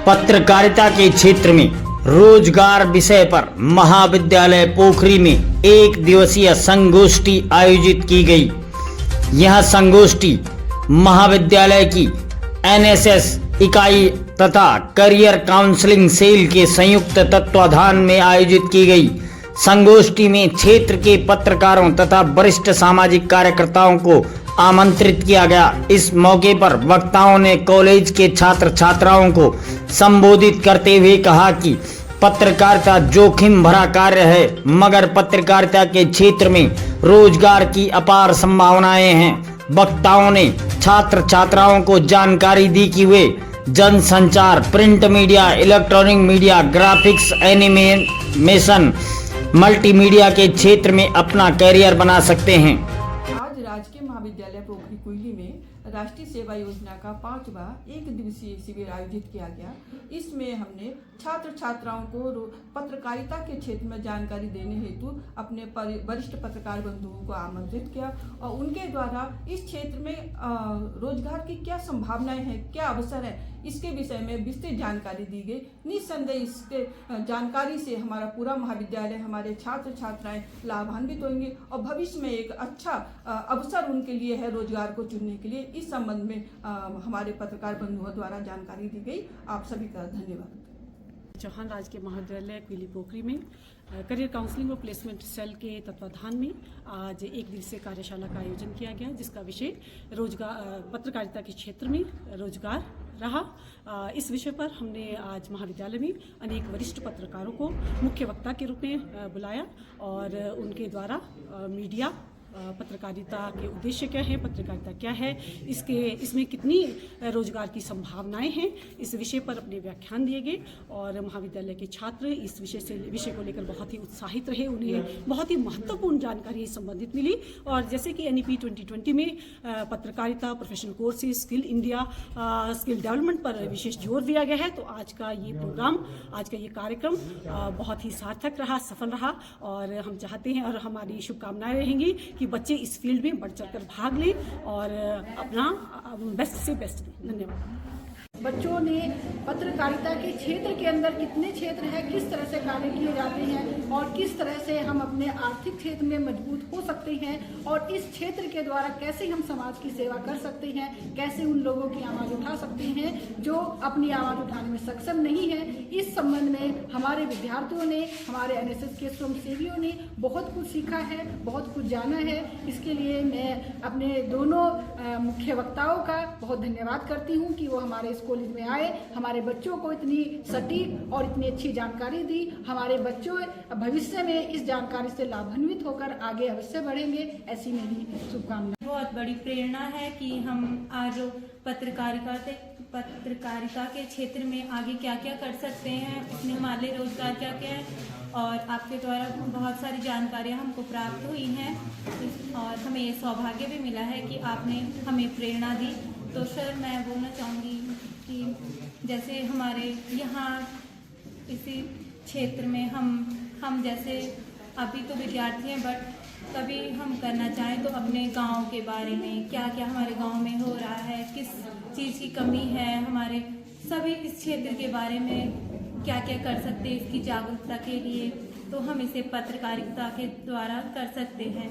पत्रकारिता के क्षेत्र में रोजगार विषय पर महाविद्यालय पोखरी में एक दिवसीय संगोष्ठी आयोजित की गई। यह संगोष्ठी महाविद्यालय की एनएसएस इकाई तथा करियर काउंसलिंग सेल के संयुक्त तत्वाधान में आयोजित की गई। संगोष्ठी में क्षेत्र के पत्रकारों तथा वरिष्ठ सामाजिक कार्यकर्ताओं को आमंत्रित किया गया। इस मौके पर वक्ताओं ने कॉलेज के छात्र छात्राओं को संबोधित करते हुए कहा कि पत्रकारिता जोखिम भरा कार्य है, मगर पत्रकारिता के क्षेत्र में रोजगार की अपार संभावनाएं हैं। वक्ताओं ने छात्र छात्राओं को जानकारी दी कि वे जनसंचार, print media, electronic media, graphics, animation, multimedia के क्षेत्र में अपना करियर बना सकते हैं। आज राजकीय महाविद्यालय पोखरी कुंडली में राष्ट्रीय सेवा योजना का 5वां एक दिवसीय शिविर आयोजित किया गया। इसमें हमने छात्र छात्राओं को पत्रकारिता के क्षेत्र में जानकारी देने हेतु अपने वरिष्ठ पत्रकार बंधुओं को आमंत्रित किया और उनके द्वारा इस क्षेत्र में रोजगार की क्या संभावनाएं हैं, क्या अवसर है, इसके विषय में विस्तृत जानकारी दी गई। निस्संदेह इसके जानकारी से हमारा पूरा महाविद्यालय, हमारे छात्र छात्राएं लाभान्वित होंगे और भविष्य में एक अच्छा अवसर उनके लिए है रोजगार को चुनने के लिए। इस संबंध में हमारे पत्रकार बंधुओं द्वारा जानकारी दी गई। आप सभी का धन्यवाद। चौहान राजकीय महाविद्यालय क्विली पोखरी में करियर काउंसलिंग और प्लेसमेंट सेल के तत्वाधान में आज एक दिवसीय कार्यशाला का आयोजन किया गया, जिसका विषय रोजगार, पत्रकारिता के क्षेत्र में रोजगार रहा। इस विषय पर हमने आज महाविद्यालय में अनेक वरिष्ठ पत्रकारों को मुख्य वक्ता के रूप में बुलाया और उनके द्वारा मीडिया, पत्रकारिता के उद्देश्य क्या है, पत्रकारिता क्या है, इसमें कितनी रोजगार की संभावनाएं हैं, इस विषय पर अपने व्याख्यान दिए गए और महाविद्यालय के छात्र इस विषय को लेकर बहुत ही उत्साहित रहे। उन्हें बहुत ही महत्वपूर्ण जानकारी संबंधित मिली और जैसे कि NEP 2020 में पत्रकारिता, professional courses, skill India, skill development पर विशेष जोर दिया गया है। तो आज का ये प्रोग्राम, आज का ये कार्यक्रम बहुत ही सार्थक रहा, सफल रहा और हम चाहते हैं और हमारी शुभकामनाएं रहेंगी कि बच्चे इस फील्ड में बढ़ चढ़कर भाग लें और अपना बेस्ट से बेस्ट दें। धन्यवाद। बच्चों ने पत्रकारिता के क्षेत्र के अंदर कितने क्षेत्र हैं, किस तरह से कार्य किए जाते हैं और किस तरह से हम अपने आर्थिक क्षेत्र में मजबूत हो सकते हैं और इस क्षेत्र के द्वारा कैसे हम समाज की सेवा कर सकते हैं, कैसे उन लोगों की आवाज़ उठा सकते हैं जो अपनी आवाज़ उठाने में सक्षम नहीं है। इस संबंध में हमारे विद्यार्थियों ने, हमारे NSS के स्वयंसेवियों ने बहुत कुछ सीखा है, बहुत कुछ जाना है। इसके लिए मैं अपने दोनों मुख्य वक्ताओं का बहुत धन्यवाद करती हूँ कि वो हमारे कॉलेज में आए, हमारे बच्चों को इतनी सटीक और इतनी अच्छी जानकारी दी। हमारे बच्चों भविष्य में इस जानकारी से लाभान्वित होकर आगे अवश्य बढ़ेंगे, ऐसी मेरी शुभकामनाएं। बहुत बड़ी प्रेरणा है कि हम आज पत्रकारिता के क्षेत्र में आगे क्या क्या कर सकते हैं, उसमें हमारे लिए रोजगार क्या क्या है और आपके द्वारा बहुत सारी जानकारियाँ हमको प्राप्त हुई हैं और हमें ये सौभाग्य भी मिला है कि आपने हमें प्रेरणा दी। तो सर, मैं बोलना चाहूँगी कि जैसे हमारे यहाँ इसी क्षेत्र में हम जैसे अभी तो विद्यार्थी हैं, बट कभी हम करना चाहें तो अपने गांव के बारे में, क्या क्या हमारे गांव में हो रहा है, किस चीज़ की कमी है, हमारे सभी इस क्षेत्र के बारे में क्या क्या कर सकते हैं इसकी जागरूकता के लिए, तो हम इसे पत्रकारिता के द्वारा कर सकते हैं।